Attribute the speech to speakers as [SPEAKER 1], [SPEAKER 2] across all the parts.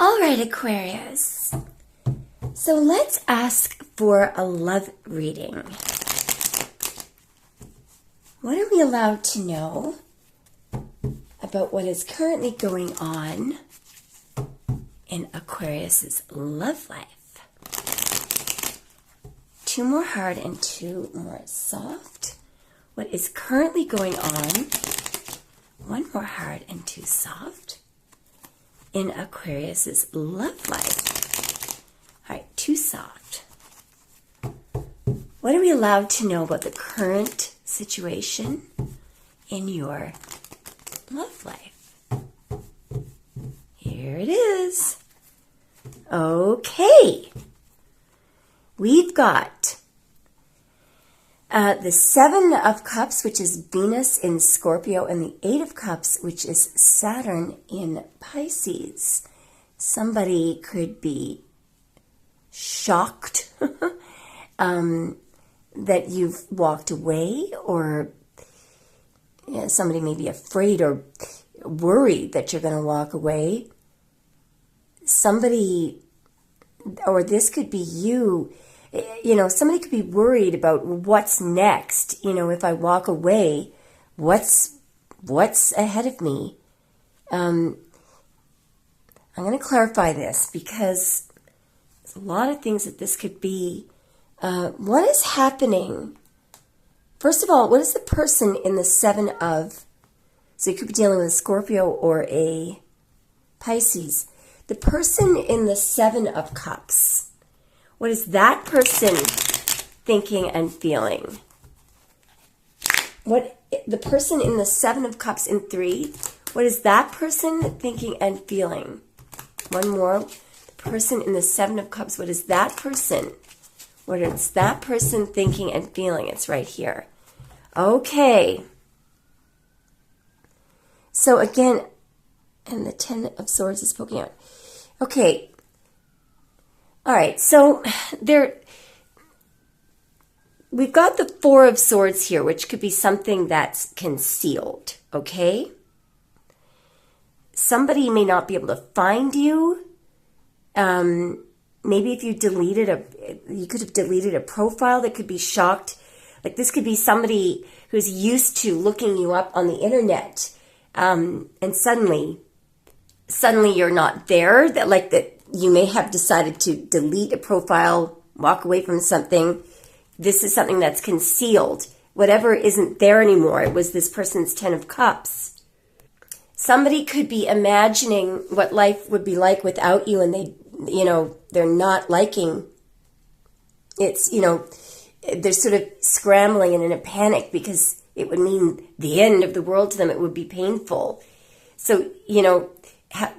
[SPEAKER 1] All right, Aquarius. So let's ask for a love reading. What are we allowed to know about what is currently going on in Aquarius's love life? 2 more hard and 2 more soft. What is currently going on? 1 more hard and 2 soft in Aquarius's love life. All right, 2 soft. What are we allowed to know about the current situation in your love life? Here it is. Okay. We've got the 7 of Cups, which is Venus in Scorpio, and the 8 of Cups, which is Saturn in Pisces. Somebody could be shocked that you've walked away, or somebody may be afraid or worried that you're going to walk away. Somebody, or this could be you, somebody could be worried about what's next. If I walk away, what's ahead of me? I'm going to clarify this because there's a lot of things that this could be. What is happening? First of all, what is the person in the 7 of? So you could be dealing with a Scorpio or a Pisces. The person in the 7 of Cups. What is that person thinking and feeling? What the person in the 7 of Cups in 3, what is that person thinking and feeling? 1 more. The person in the 7 of Cups, what is that person? What is that person thinking and feeling? It's right here. Okay. So again, and the 10 of Swords is poking out. Okay. All right, so we've got the 4 of Swords here, which could be something that's concealed, okay? Somebody may not be able to find you. Maybe if you you could have deleted a profile that could be shocked. Like this could be somebody who's used to looking you up on the internet, and suddenly you're not there. That you may have decided to delete a profile, walk away from something. This is something that's concealed. Whatever isn't there anymore. It was this person's 10 of Cups. Somebody could be imagining what life would be like without you, and they're not liking it's, they're sort of scrambling and in a panic because it would mean the end of the world to them. It would be painful. So,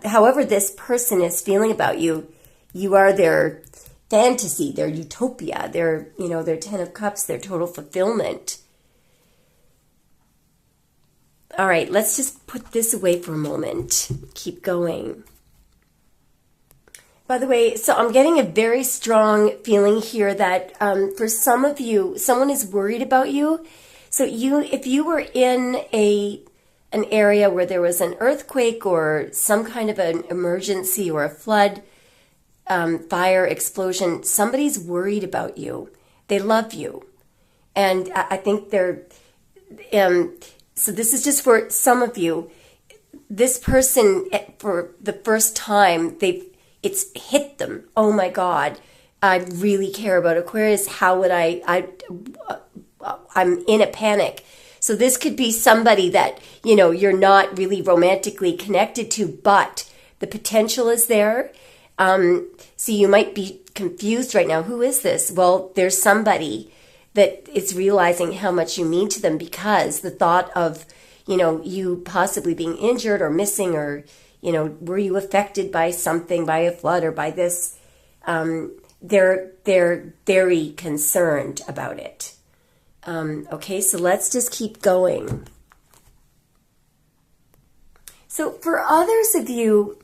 [SPEAKER 1] however this person is feeling about you, you are their fantasy, their utopia, their 10 of Cups, their total fulfillment. All right, let's just put this away for a moment. Keep going. By the way, so I'm getting a very strong feeling here that for some of you, someone is worried about you. So if you were in an area where there was an earthquake or some kind of an emergency or a flood, fire, explosion, somebody's worried about you. They love you. And I think they're, so this is just for some of you. This person, for the first time, it's hit them. Oh my God, I really care about Aquarius. How would I'm in a panic. So this could be somebody that, you're not really romantically connected to, but the potential is there. So you might be confused right now. Who is this? Well, there's somebody that is realizing how much you mean to them because the thought of, you possibly being injured or missing or, were you affected by something, by a flood or by this? They're very concerned about it. Okay, so let's just keep going. So for others of you,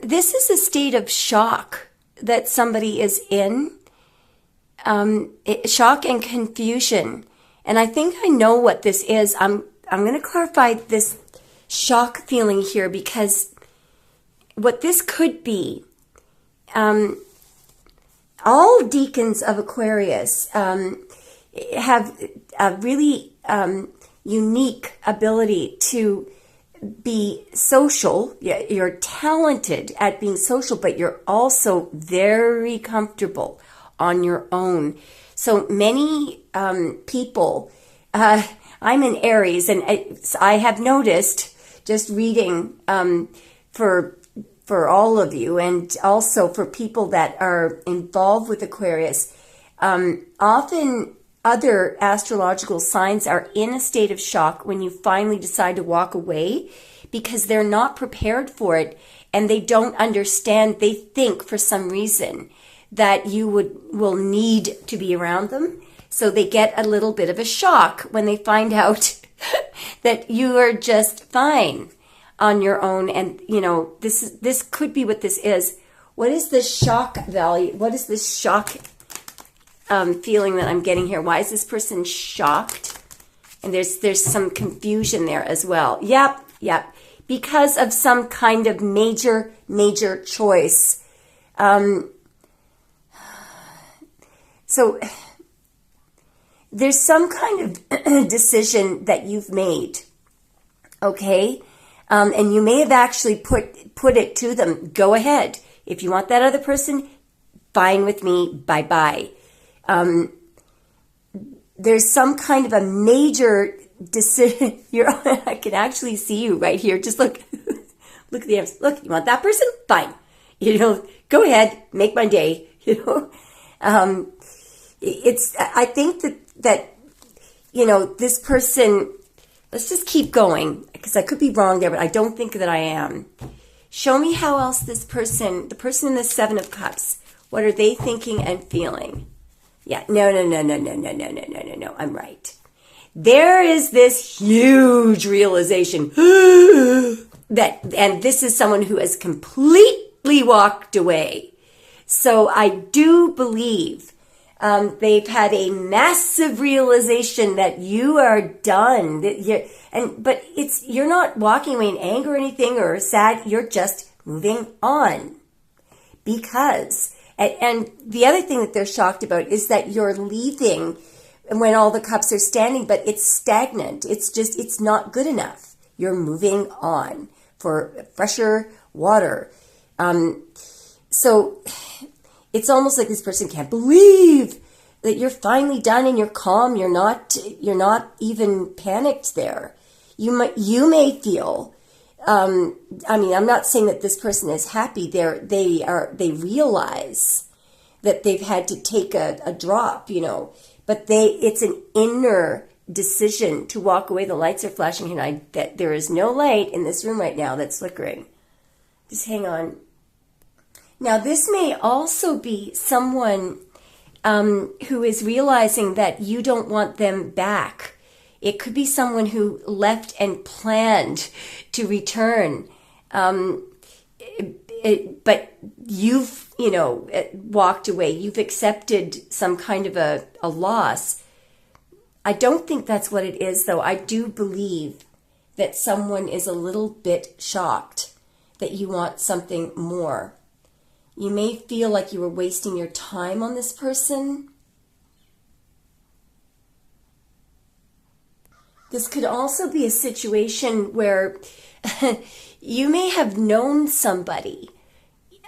[SPEAKER 1] this is a state of shock that somebody is in, shock and confusion. And I think I know what this is. I'm going to clarify this shock feeling here because what this could be, all deacons of Aquarius have a really unique ability to be social. You're talented at being social, but you're also very comfortable on your own. So many people, I'm in Aries, and I have noticed, just reading for all of you, and also for people that are involved with Aquarius, often other astrological signs are in a state of shock when you finally decide to walk away, because they're not prepared for it and they don't understand. They think for some reason that you will need to be around them. So they get a little bit of a shock when they find out that you are just fine on your own. And, this could be what this is. What is the shock value? What is this shock feeling that I'm getting here? Why is this person shocked? And there's some confusion there as well. Yep. Because of some kind of major choice. So there's some kind of decision that you've made, okay? And you may have actually put it to them. Go ahead. If you want that other person, fine with me. Bye-bye. There's some kind of a major decision. I can actually see you right here. Just look at the arms. Look, you want that person? Fine. Go ahead, make my day. I think that this person, let's just keep going, because I could be wrong there, but I don't think that I am. Show me how else the person in the Seven of Cups, what are they thinking and feeling? Yeah, no, I'm right. There is this huge realization and this is someone who has completely walked away. So I do believe they've had a massive realization that you are done. But you're not walking away in anger or anything or sad. You're just moving on. Because, and the other thing that they're shocked about is that you're leaving when all the cups are standing, but it's stagnant. It's not good enough. You're moving on for fresher water. So it's almost like this person can't believe that you're finally done and you're calm. You're not even panicked there. You may feel, I'm not saying that this person is happy. They realize that they've had to take a drop, but it's an inner decision to walk away. The lights are flashing here. That there is no light in this room right now that's flickering. Just hang on. Now, this may also be someone who is realizing that you don't want them back. It could be someone who left and planned to return. But you've, walked away. You've accepted some kind of a loss. I don't think that's what it is, though. I do believe that someone is a little bit shocked that you want something more. You may feel like you were wasting your time on this person. This could also be a situation where you may have known somebody,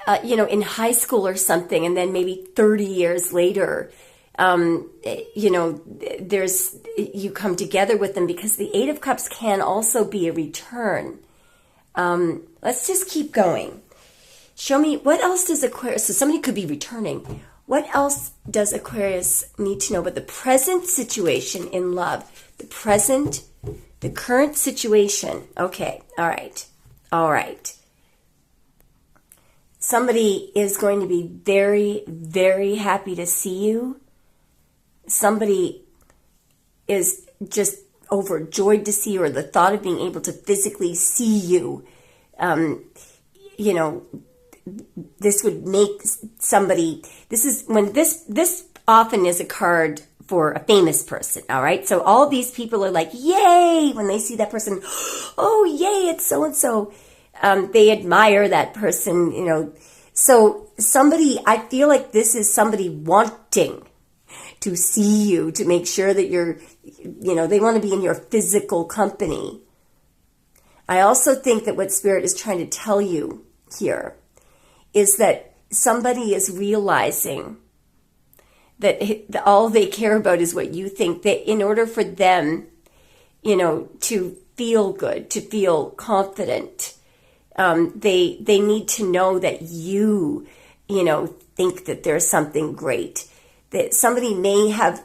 [SPEAKER 1] in high school or something, and then maybe 30 years later, you come together with them, because the Eight of Cups can also be a return. Let's just keep going. Show me, what else does Aquarius, so somebody could be returning. What else does Aquarius need to know about the present situation in love? The current situation. Okay, all right. Somebody is going to be very, very happy to see you. Somebody is just overjoyed to see you, or the thought of being able to physically see you. This would make somebody, this often is a card for a famous person, all right? So all these people are like, yay, when they see that person, oh, yay, it's so-and-so. they admire that person, So somebody, I feel like this is somebody wanting to see you, to make sure that you're, they want to be in your physical company. I also think that what Spirit is trying to tell you here is that somebody is realizing that all they care about is what you think, that in order for them, to feel good, to feel confident, they need to know that you, think that there's something great. That somebody may have,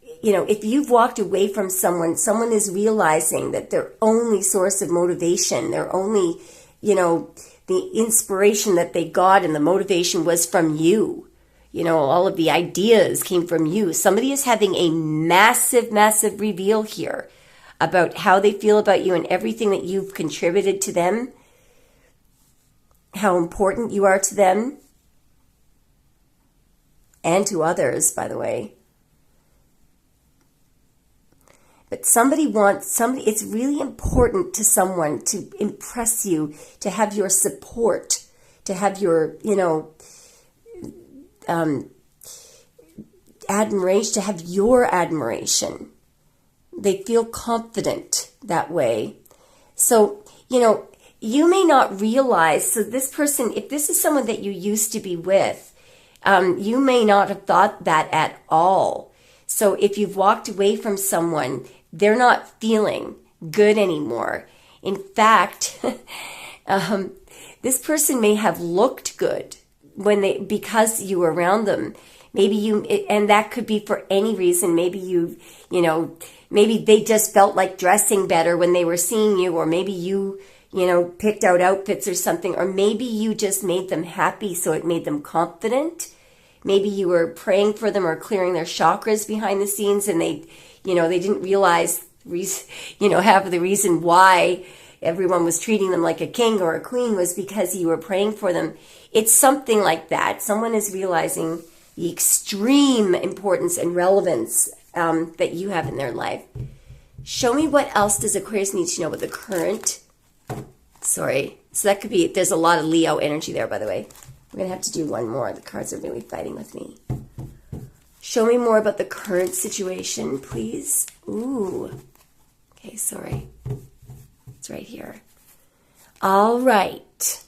[SPEAKER 1] if you've walked away from someone is realizing that their only source of motivation, their only, the inspiration that they got and the motivation was from you. All of the ideas came from you. Somebody is having a massive, massive reveal here about how they feel about you and everything that you've contributed to them, how important you are to them and to others, by the way. But it's really important to someone to impress you, to have your support, to have your, admiration, to have your admiration. They feel confident that way. So, you may not realize, so this person, if this is someone that you used to be with, you may not have thought that at all. So if you've walked away from someone, they're not feeling good anymore. In fact, this person may have looked good because you were around them. And that could be for any reason. Maybe maybe they just felt like dressing better when they were seeing you, or maybe you picked out outfits or something, or maybe you just made them happy, so it made them confident. Maybe you were praying for them or clearing their chakras behind the scenes, and they didn't realize, half the reason why everyone was treating them like a king or a queen was because you were praying for them. It's something like that. Someone is realizing the extreme importance and relevance that you have in their life. Show me what else does Aquarius need to know about the current. Sorry. So that could be, there's a lot of Leo energy there, by the way. We're going to have to do one more. The cards are really fighting with me. Show me more about the current situation, please. Ooh. Okay, sorry. It's right here. All right.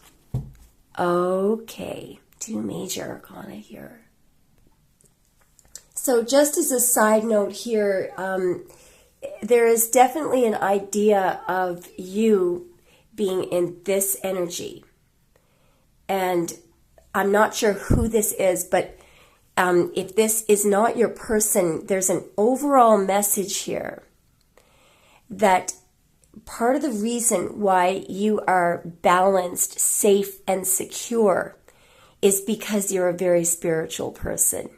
[SPEAKER 1] Okay. 2 major arcana here. So just as a side note here, there is definitely an idea of you being in this energy. And I'm not sure who this is, but if this is not your person, there's an overall message here that part of the reason why you are balanced, safe, and secure is because you're a very spiritual person.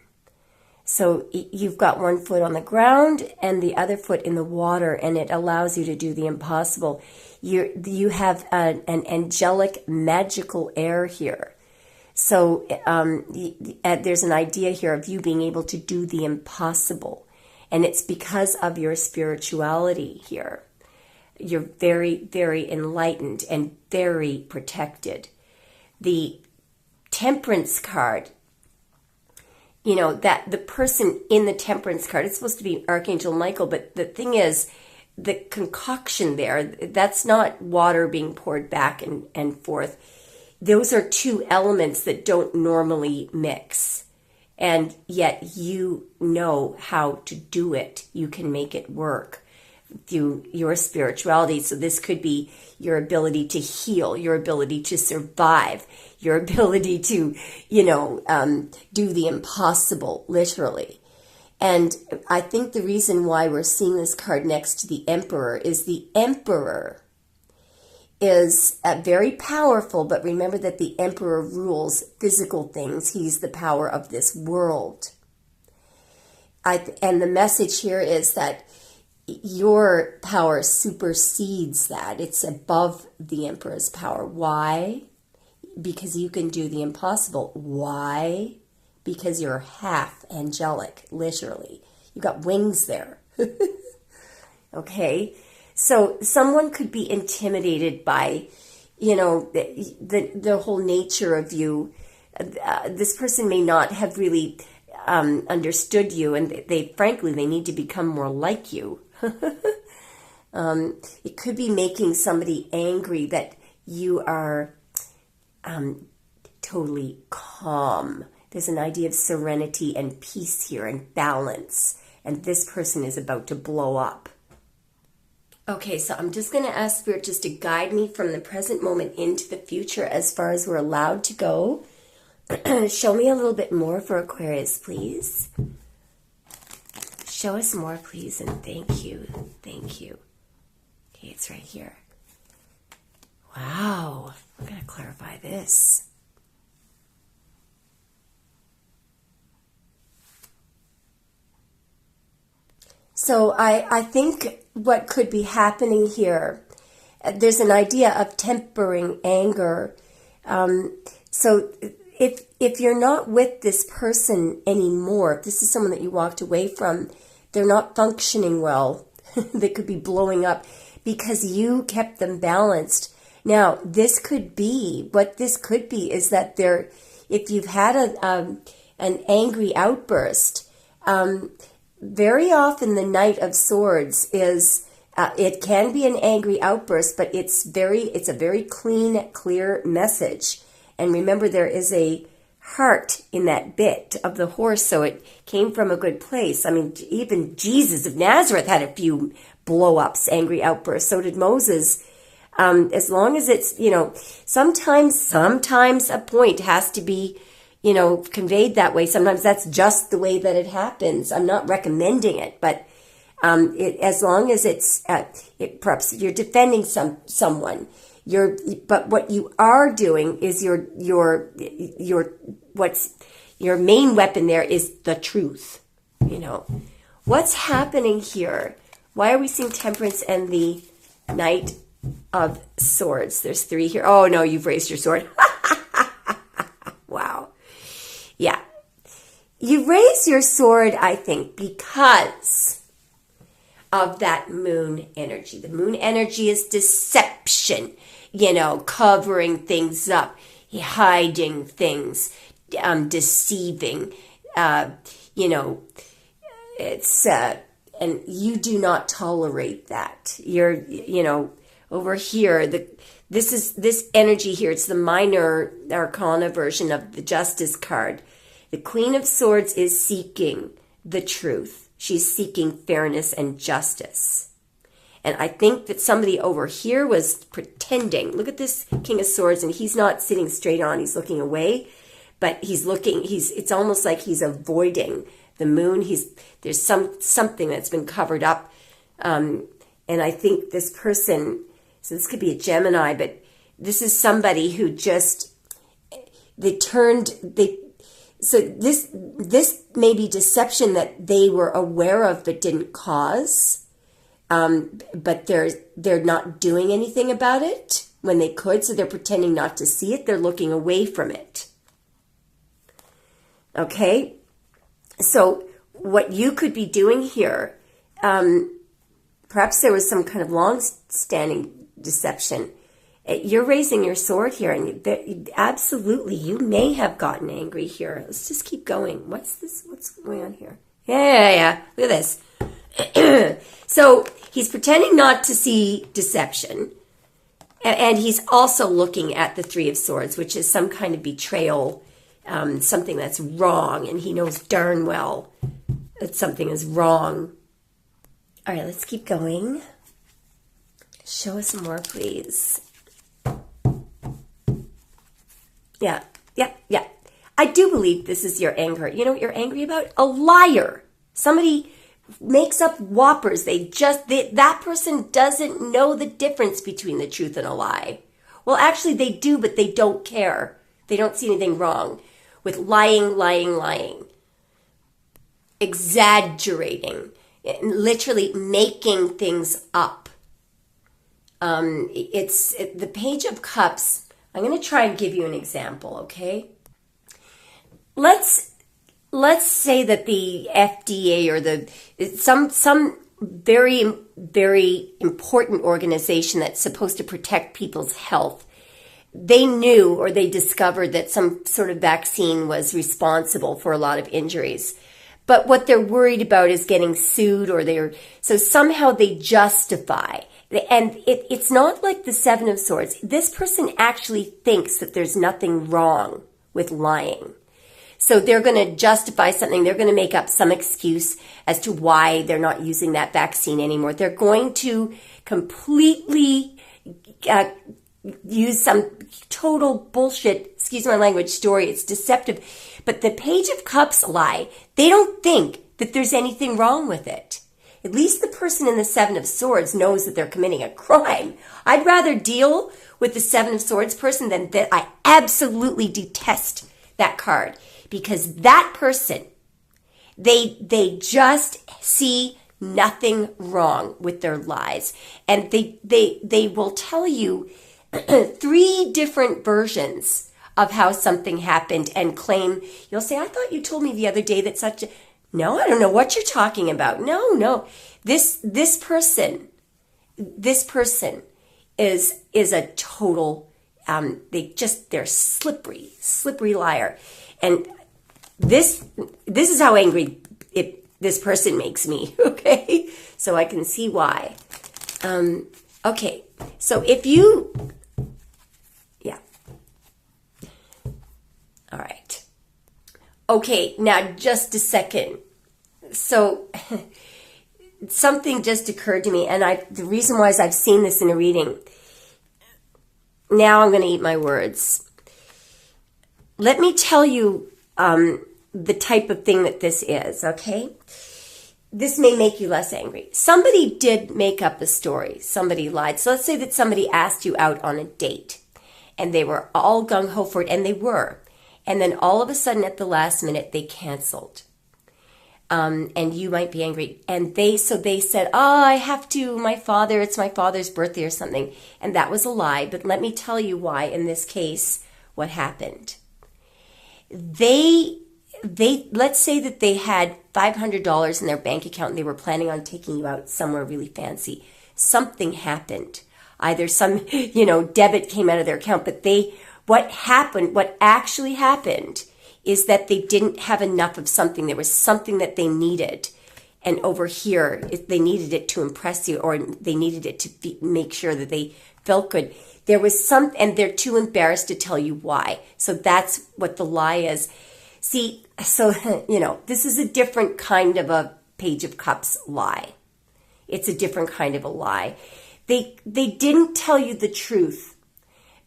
[SPEAKER 1] So you've got one foot on the ground and the other foot in the water, and it allows you to do the impossible. You have an angelic, magical air here. So there's an idea here of you being able to do the impossible. And it's because of your spirituality here. You're very, very enlightened and very protected. The Temperance card, that the person in the Temperance card, it's supposed to be Archangel Michael, but the thing is, the concoction there, that's not water being poured back and forth. Those are 2 elements that don't normally mix. And yet you know how to do it. You can make it work through your spirituality. So this could be your ability to heal, your ability to survive, your ability to, do the impossible, literally. And I think the reason why we're seeing this card next to the Emperor is the Emperor is very powerful, but remember that the Emperor rules physical things. He's the power of this world. And the message here is that your power supersedes that. It's above the Emperor's power. Why? Because you can do the impossible. Why? Because you're half angelic, literally. You got wings there. Okay? So someone could be intimidated by, the whole nature of you. This person may not have really understood you, and frankly they need to become more like you. It could be making somebody angry that you are totally calm. There's an idea of serenity and peace here and balance, and this person is about to blow up. Okay, so I'm just going to ask Spirit just to guide me from the present moment into the future as far as we're allowed to go. Show me a little bit more for Aquarius, please. Show us more, please, and thank you. Thank you. Okay, it's right here. Wow, we're going to clarify this. So I think what could be happening here, there's an idea of tempering anger. So if you're not with this person anymore, if this is someone that you walked away from, they're not functioning well. They could be blowing up because you kept them balanced. Now, what this could be is that if you've had an angry outburst, very often the Knight of Swords is, it can be an angry outburst, but it's a very clean, clear message. And remember, there is a heart in that bit of the horse, so it came from a good place. I mean, even Jesus of Nazareth had a few blow-ups, angry outbursts. So did Moses. As long as it's, sometimes a point has to be, conveyed that way. Sometimes that's just the way that it happens. I'm not recommending it, but as long as it's, perhaps you're defending someone, but what you are doing is your main weapon there is the truth. What's happening here? Why are we seeing Temperance and the Knight of Swords? There's 3 here. Oh no, you've raised your sword. Wow. Yeah. You raise your sword, I think, because of that moon energy. The moon energy is deception, covering things up, hiding things, deceiving, it's, and you do not tolerate that. You're, over here, this energy here, it's the minor arcana version of the Justice card. The Queen of Swords is seeking the truth. She's seeking fairness and justice. And I think that somebody over here was pretending. Look at this King of Swords, and he's not sitting straight on. He's looking away, but it's almost like he's avoiding the moon. There's something that's been covered up. And I think this person, so this could be a Gemini, but this is somebody who just, so this may be deception that they were aware of but didn't cause, but they're not doing anything about it when they could, so they're pretending not to see it. They're looking away from it. Okay? So what you could be doing here, perhaps there was some kind of long-standing deception. You're raising your sword here, and absolutely, you may have gotten angry here. Let's just keep going. What's this? What's going on here? Yeah. Look at this. So he's pretending not to see deception, and he's also looking at the 3 of Swords, which is some kind of betrayal, something that's wrong, and he knows darn well that something is wrong. All right, let's keep going. Show us some more, please. Yeah. I do believe this is your anger. You know what you're angry about? A liar. Somebody makes up whoppers. That person doesn't know the difference between the truth and a lie. Well, actually they do, but they don't care. They don't see anything wrong with lying. Exaggerating. Literally making things up. It's the Page of Cups. I'm going to try and give you an example, okay? Let's say that the FDA or some very, very important organization that's supposed to protect people's health they knew or they discovered that some sort of vaccine was responsible for a lot of injuries. But what they're worried about is getting sued, so somehow they justify. And it's not like the Seven of Swords. This person actually thinks that there's nothing wrong with lying. So they're going to justify something. They're going to make up some excuse as to why they're not using that vaccine anymore. They're going to completely use some total bullshit, excuse my language, story. It's deceptive. But the Page of Cups lie. They don't think that there's anything wrong with it. At least the person in the Seven of Swords knows that they're committing a crime. I'd rather deal with the Seven of Swords person than that. I absolutely detest that card, because that person, they just see nothing wrong with their lies. And they will tell you 3 different versions of how something happened and claim, you'll say, I thought you told me the other day that such a... No, I don't know what you're talking about. No. This person is a total, they're slippery liar. And this is how angry this person makes me, okay? So I can see why. Okay, so if you, yeah. All right. Okay, now just a second. So something just occurred to me, and the reason why is I've seen this in a reading. Now I'm going to eat my words. Let me tell you the type of thing that this is, okay? This may make you less angry. Somebody did make up a story. Somebody lied. So let's say that somebody asked you out on a date, and they were all gung-ho for it, and they were. And then all of a sudden at the last minute, they canceled. And you might be angry. And so they said, I have to, it's my father's birthday or something. And that was a lie. But let me tell you why, in this case, what happened. Let's say that they had $500 in their bank account and they were planning on taking you out somewhere really fancy. Something happened. Either some, debit came out of their account, but what actually happened is that they didn't have enough of something. There was something that they needed. And over here, they needed it to impress you, or they needed it to make sure that they felt good. There was and they're too embarrassed to tell you why. So that's what the lie is. See, so, this is a different kind of a Page of Cups lie. It's a different kind of a lie. They didn't tell you the truth,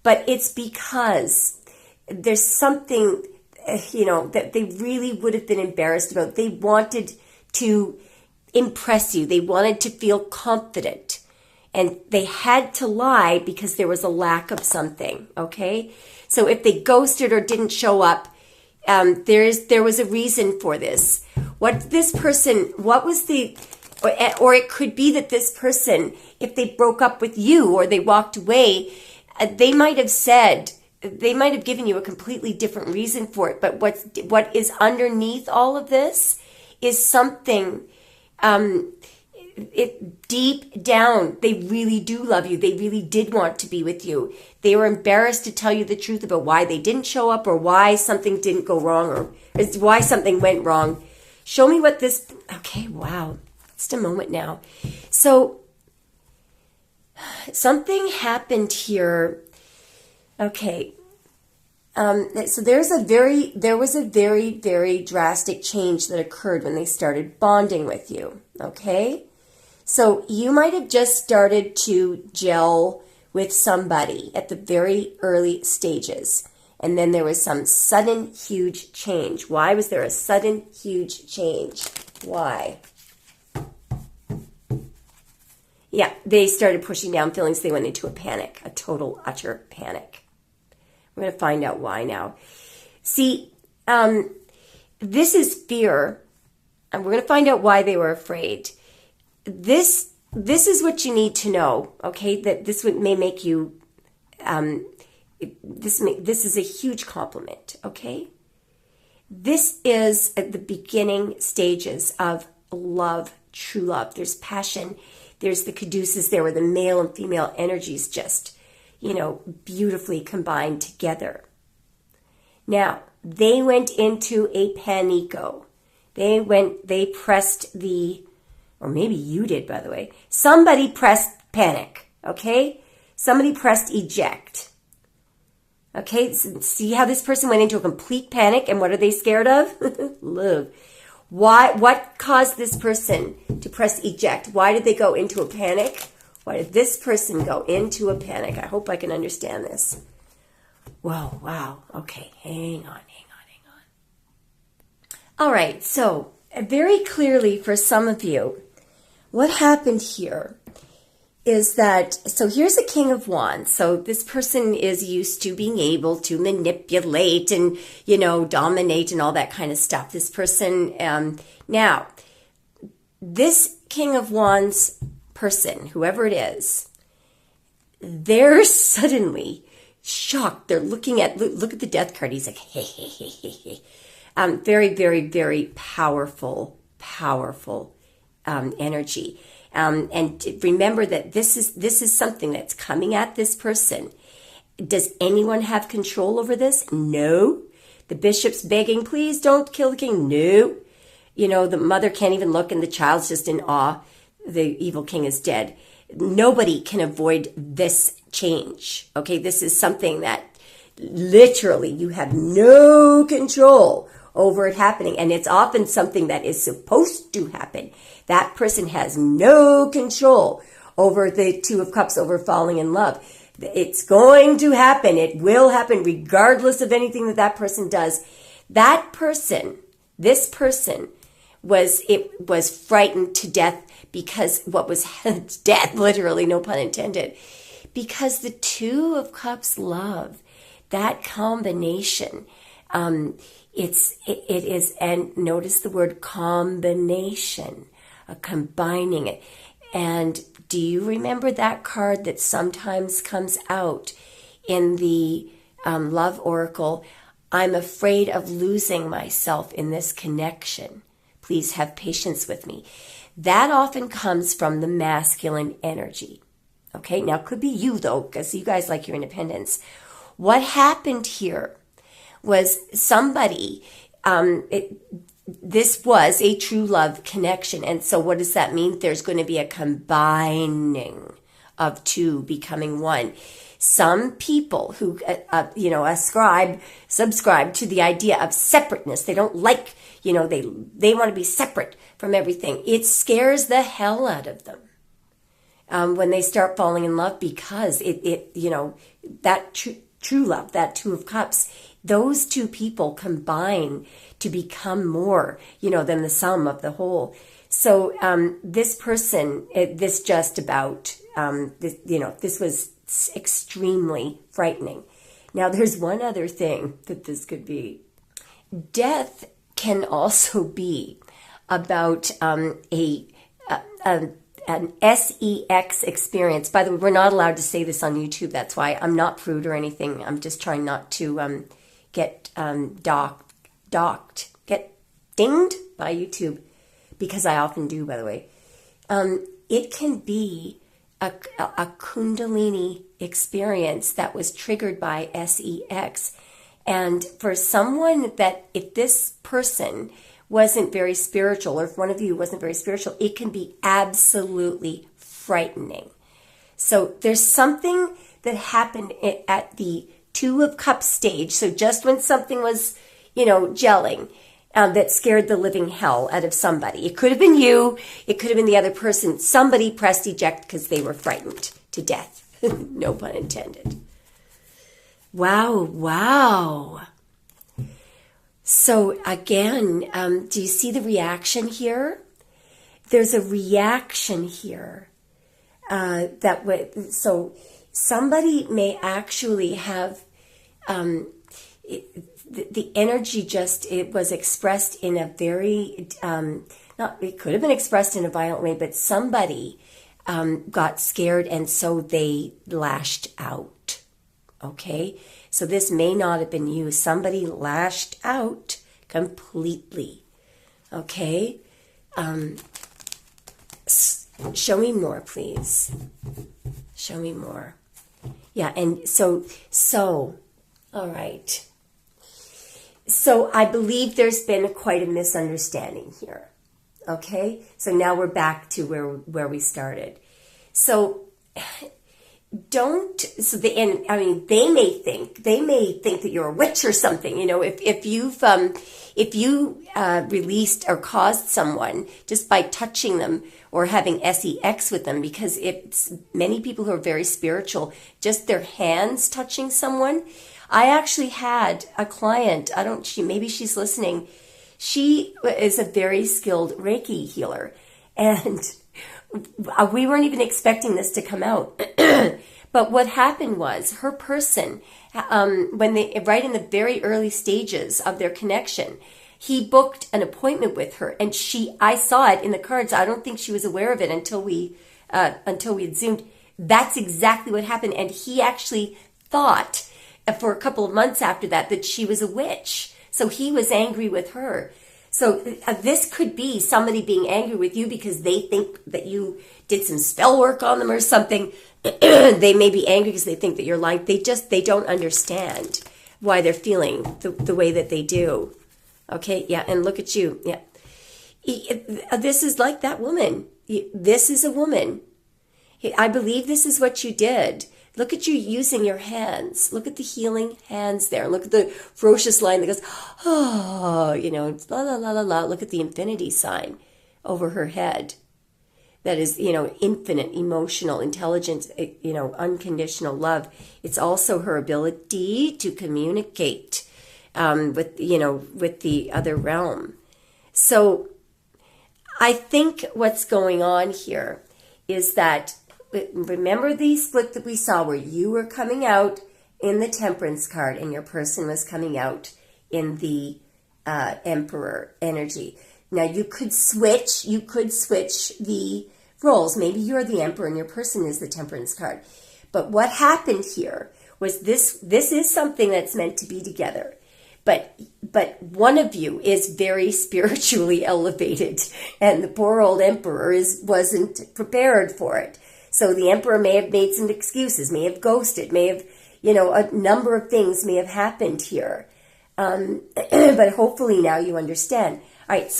[SPEAKER 1] but it's because there's something, that they really would have been embarrassed about. They wanted to impress you. They wanted to feel confident. And they had to lie because there was a lack of something, okay? So if they ghosted or didn't show up, there was a reason for this. Or it could be that this person, if they broke up with you or they walked away, they might have given you a completely different reason for it. But what is underneath all of this is something, deep down, they really do love you. They really did want to be with you. They were embarrassed to tell you the truth about why they didn't show up, or why something didn't go wrong, or why something went wrong. Show me what this... Okay, wow. Just a moment now. So, something happened here. Okay. So there was a very, very drastic change that occurred when they started bonding with you. Okay? So you might have just started to gel with somebody at the very early stages. And then there was some sudden, huge change. Why was there a sudden, huge change? Why? Yeah, they started pushing down feelings. They went into a panic, a total, utter panic. We're going to find out why now. See, this is fear, and we're going to find out why they were afraid. This is what you need to know, okay? That this may make you. This is a huge compliment, okay? This is at the beginning stages of love, true love. There's passion. There's the caduceus there, where the male and female energies just beautifully combined together. Now, they went into a panico. They pressed or maybe you did, by the way. Somebody pressed panic, okay? Somebody pressed eject. Okay, see how this person went into a complete panic, and what are they scared of? Love. What caused this person to press eject? Why did they go into a panic? Why did this person go into a panic? I hope I can understand this. Whoa, wow. Okay, hang on. All right, so very clearly for some of you, what happened here is that, so here's a King of Wands. So this person is used to being able to manipulate and, dominate and all that kind of stuff. This person, now, this King of Wands person, whoever it is, they're suddenly shocked. They're look at the death card. He's like, hey. Very, very, very powerful energy. And remember that this is something that's coming at this person. Does anyone have control over this? No. The bishop's begging, please don't kill the king. No. The mother can't even look and the child's just in awe. The evil king is dead. Nobody can avoid this change. Okay, this is something that literally you have no control over it happening. And it's often something that is supposed to happen. That person has no control over the Two of Cups, over falling in love. It's going to happen. It will happen regardless of anything that person does. That person, this person, was frightened to death because what was death, literally, no pun intended, because the Two of Cups love, that combination, it is, and notice the word combination, combining it. And do you remember that card that sometimes comes out in the Love Oracle? I'm afraid of losing myself in this connection. Please have patience with me. That often comes from the masculine energy. Okay, now it could be you though, because you guys like your independence. What happened here was somebody, this was a true love connection. And so what does that mean? There's going to be a combining of two becoming one. Some people who, subscribe to the idea of separateness. They don't like, they want to be separate from everything. It scares the hell out of them when they start falling in love, because that true love, that Two of Cups, those two people combine to become more, than the sum of the whole. So this person, this was extremely frightening. Now, there's one other thing that this could be. Death can also be about an sex experience. By the way, we're not allowed to say this on YouTube. That's why I'm not prude or anything. I'm just trying not to get get dinged by YouTube, because I often do, by the way. It can be a Kundalini experience that was triggered by sex. And for someone that, if this person wasn't very spiritual, or if one of you wasn't very spiritual, it can be absolutely frightening. So there's something that happened at the Two of Cups stage. So just when something was, gelling, that scared the living hell out of somebody. It could have been you. It could have been the other person. Somebody pressed eject because they were frightened to death. No pun intended. Wow. So again, do you see the reaction here? There's a reaction here so somebody may actually have the energy it was expressed in a very it could have been expressed in a violent way, but somebody got scared and so they lashed out. Okay, so this may not have been you. Somebody lashed out completely. Okay, show me more, please. Show me more. Yeah, and all right. So I believe there's been quite a misunderstanding here. Okay? So now we're back to where we started. So they may think that you're a witch or something. You know, if you released or caused someone just by touching them or having sex with them, because it's many people who are very spiritual, just their hands touching someone. I actually had a client, maybe she's listening. She is a very skilled Reiki healer, and we weren't even expecting this to come out. But what happened was her person, right in the very early stages of their connection, he booked an appointment with her, and I saw it in the cards. I don't think she was aware of it until we had Zoomed. That's exactly what happened. And he actually thought for a couple of months after that she was a witch. So he was angry with her. So this could be somebody being angry with you because they think that you did some spell work on them or something. They may be angry because they think that you're lying. They don't understand why they're feeling the way that they do. Okay, yeah, and look at you. Yeah, this is like that woman. This is a woman. I believe this is what you did. Look at you using your hands. Look at the healing hands there. Look at the ferocious line that goes, oh, la, la, la, la, la. Look at the infinity sign over her head. That is, infinite, emotional, intelligence, unconditional love. It's also her ability to communicate with the other realm. So I think what's going on here is that, remember the split that we saw where you were coming out in the Temperance card and your person was coming out in the Emperor energy. Now you could switch the roles. Maybe you're the Emperor and your person is the Temperance card. But what happened here was this is something that's meant to be together. But one of you is very spiritually elevated, and the poor old Emperor wasn't prepared for it. So the Emperor may have made some excuses, may have ghosted, may have, a number of things may have happened here. But hopefully now you understand. All right,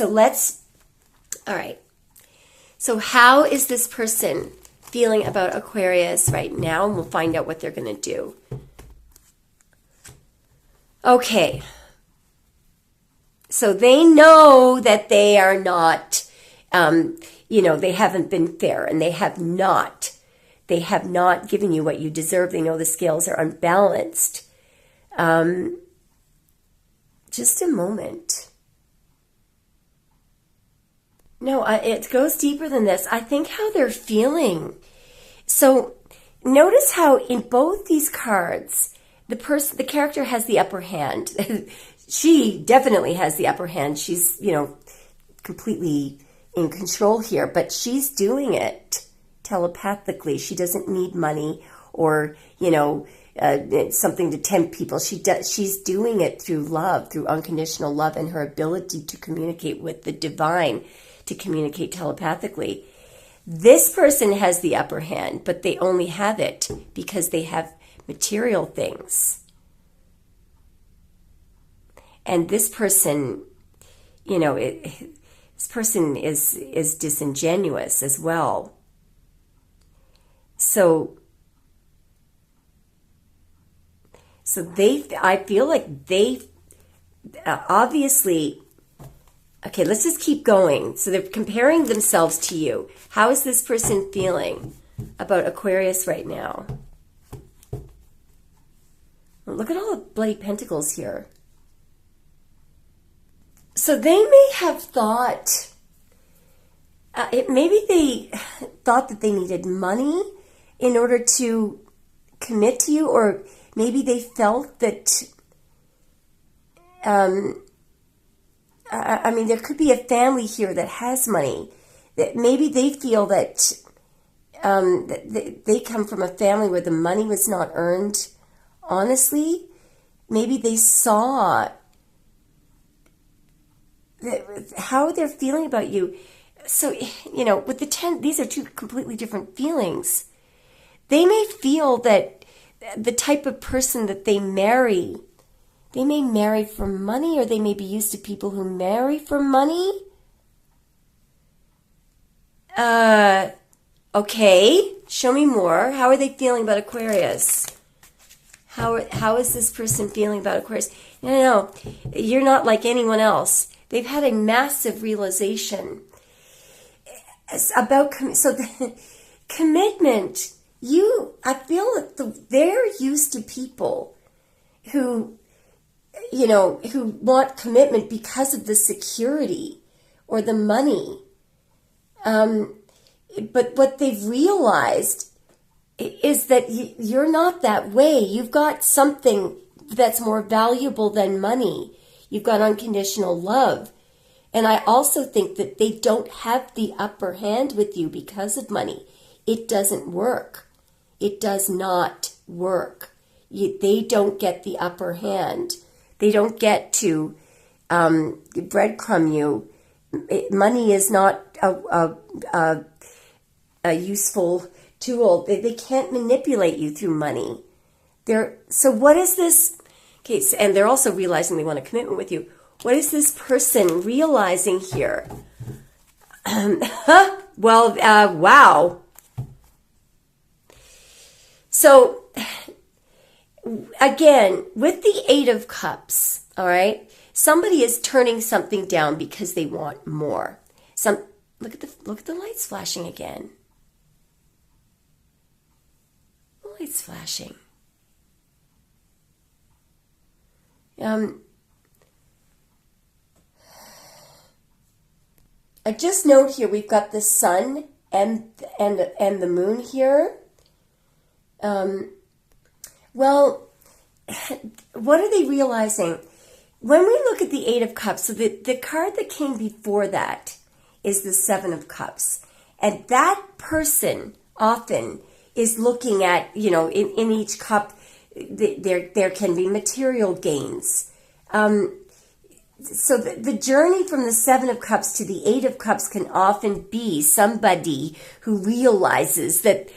[SPEAKER 1] so how is this person feeling about Aquarius right now? And we'll find out what they're going to do. Okay. So they know that they are not, they haven't been fair, and they have not given you what you deserve. They know the scales are unbalanced. Just a moment. No, it goes deeper than this. I think how they're feeling. So notice how in both these cards, the character has the upper hand. She definitely has the upper hand. She's, completely in control here, but she's doing it telepathically. She doesn't need money or, something to tempt people. She's doing it through love, through unconditional love, and her ability to communicate with the divine, to communicate telepathically. This person has the upper hand, but they only have it because they have material things. And this person, this person is disingenuous as well. So I feel like they obviously, okay, let's just keep going. So they're comparing themselves to you. How is this person feeling about Aquarius right now? Look at all the bloody pentacles here. So they may have thought, maybe they thought that they needed money in order to commit to you, or maybe they felt that, there could be a family here that has money. That maybe they feel that, that they come from a family where the money was not earned honestly. Maybe they saw how they're feeling about you. So, with the 10, these are two completely different feelings. They may feel that the type of person that they marry. They may marry for money, or they may be used to people who marry for money. Okay, show me more. How are they feeling about Aquarius? How is this person feeling about Aquarius? No, you're not like anyone else. They've had a massive realization about commitment. I feel that they're used to people who want commitment because of the security or the money. But what they've realized is that you're not that way. You've got something that's more valuable than money. You've got unconditional love. And I also think that they don't have the upper hand with you because of money. It doesn't work. It does not work. They don't get the upper hand. They don't get to breadcrumb you. Money is not a useful tool. They can't manipulate you through money. So what is this? Okay, and they're also realizing they want a commitment with you. What is this person realizing here? Wow. So, again, with the Eight of Cups, all right, somebody is turning something down because they want more. Look at the lights flashing again. Lights flashing. I just note here we've got the sun and the moon here. Well, what are they realizing? When we look at the Eight of Cups, so the card that came before that is the Seven of Cups. And that person often is looking at, in each cup, there can be material gains. So the journey from the Seven of Cups to the Eight of Cups can often be somebody who realizes that,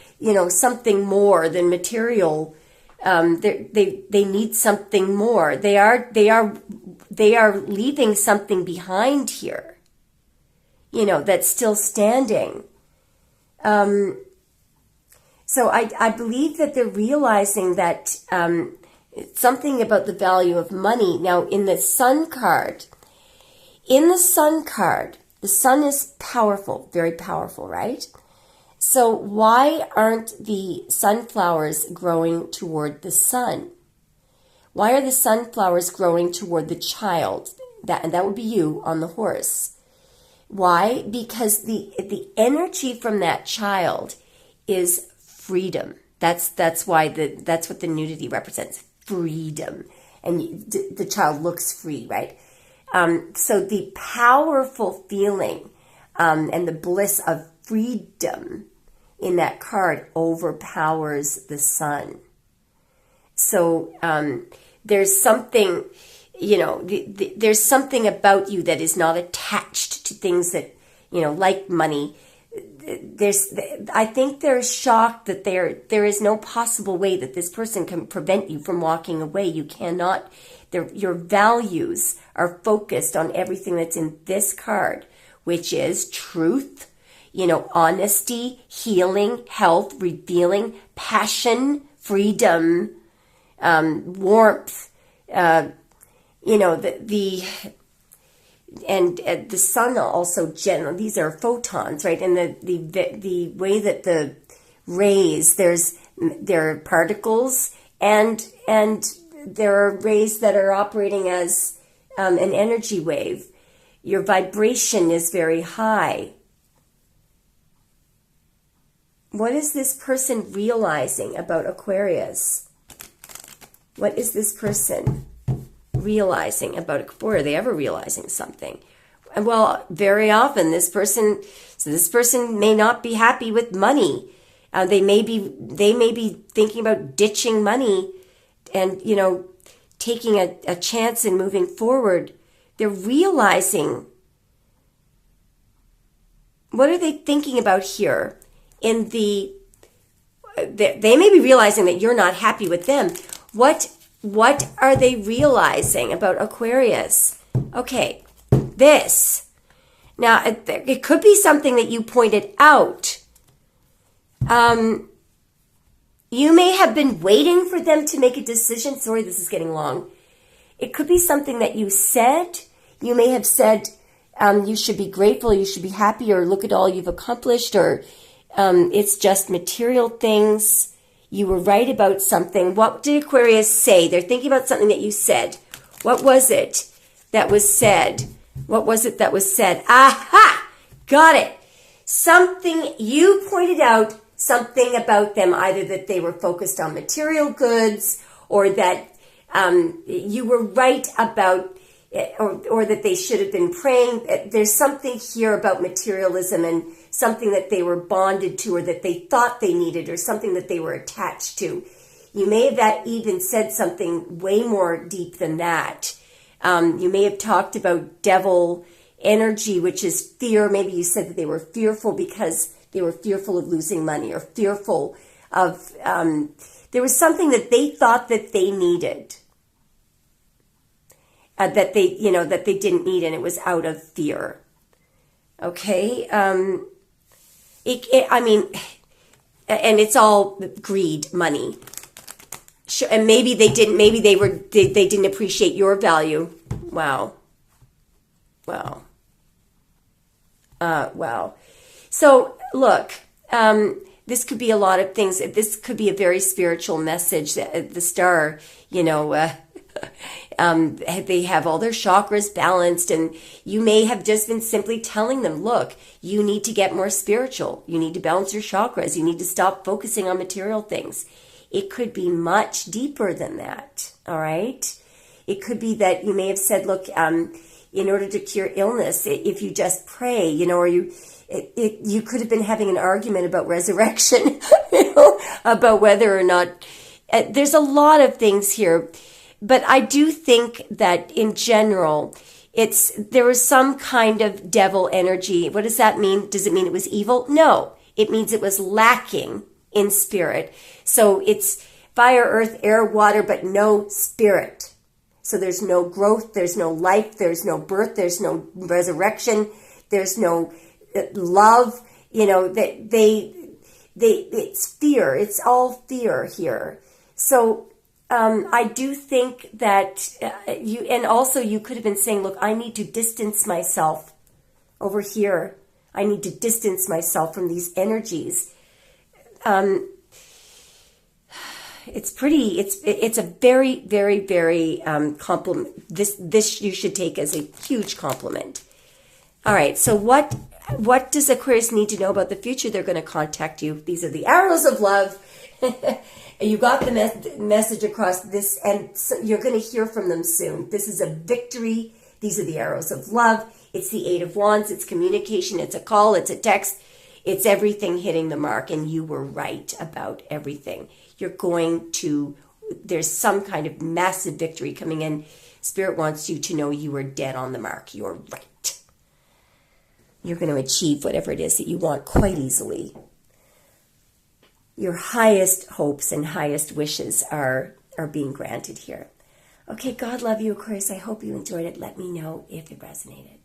[SPEAKER 1] something more than material. They need something more. They are leaving something behind here, that's still standing. So I believe that they're realizing that something about the value of money. Now, in the Sun card, the Sun is powerful, very powerful, right? So why aren't the sunflowers growing toward the sun? Why are the sunflowers growing toward the child? That would be you on the horse. Why? Because the energy from that child is freedom. That's what the nudity represents. Freedom. And the child looks free, right? So the powerful feeling and the bliss of freedom in that card overpowers the sun. So there's something, there's something about you that is not attached to things that, like money. I think they're shocked that there is no possible way that this person can prevent you from walking away. You cannot. Your values are focused on everything that's in this card, which is truth, honesty, healing, health, revealing, passion, freedom, warmth, and the sun also these are photons, right? And the way that the rays, there are particles and there are rays that are operating as an energy wave. Your vibration is very high. What is this person realizing about Aquarius? What is this person realizing about Aquarius? Are they ever realizing something? Well, very often this person may not be happy with money. They may be thinking about ditching money and, taking a chance and moving forward. They're realizing, what are they thinking about here? In the they may be realizing that you're not happy with them. What are they realizing about Aquarius? Okay, this. Now, it could be something that you pointed out. You may have been waiting for them to make a decision. Sorry, this is getting long. It could be something that you said. You may have said, you should be grateful, you should be happy, or look at all you've accomplished, or it's just material things. You were right about something. What did Aquarius say? They're thinking about something that you said. What was it that was said? What was it that was said? Aha! Got it. Something you pointed out, something about them, either that they were focused on material goods, or that you were right about, or that they should have been praying. There's something here about materialism and something that they were bonded to, or that they thought they needed, or something that they were attached to. You may have even said something way more deep than that. You may have talked about devil energy, which is fear. Maybe you said that they were fearful because they were fearful of losing money, or fearful of, there was something that they thought that they needed. That they didn't need, and it was out of fear. Okay? And it's all greed, money. And maybe they didn't appreciate your value. Wow. So, look, this could be a lot of things. This could be a very spiritual message. The star, they have all their chakras balanced, and you may have just been simply telling them, look, you need to get more spiritual. You need to balance your chakras. You need to stop focusing on material things. It could be much deeper than that. All right. It could be that you may have said, look, in order to cure illness, if you just pray, or you could have been having an argument about resurrection, about whether or not, there's a lot of things here. But I do think that in general, there was some kind of devil energy. What does that mean? Does it mean it was evil? No, it means it was lacking in spirit. So it's fire, earth, air, water, but no spirit. So there's no growth, there's no life, there's no birth, there's no resurrection, there's no love. It's fear. It's all fear here. So I do think that you could have been saying, look, I need to distance myself over here. I need to distance myself from these energies. It's a very, very, very compliment. This you should take as a huge compliment. All right. So what does Aquarius need to know about the future? They're going to contact you. These are the arrows of love. You got the message across this, and so you're going to hear from them soon. This is a victory. These are the arrows of love. It's the Eight of Wands. It's communication. It's a call. It's a text. It's everything hitting the mark, and you were right about everything. There's some kind of massive victory coming in. Spirit wants you to know you are dead on the mark. You're right. You're going to achieve whatever it is that you want quite easily. Your highest hopes and highest wishes are being granted here. Okay, God love you, Aquarius. I hope you enjoyed it. Let me know if it resonated.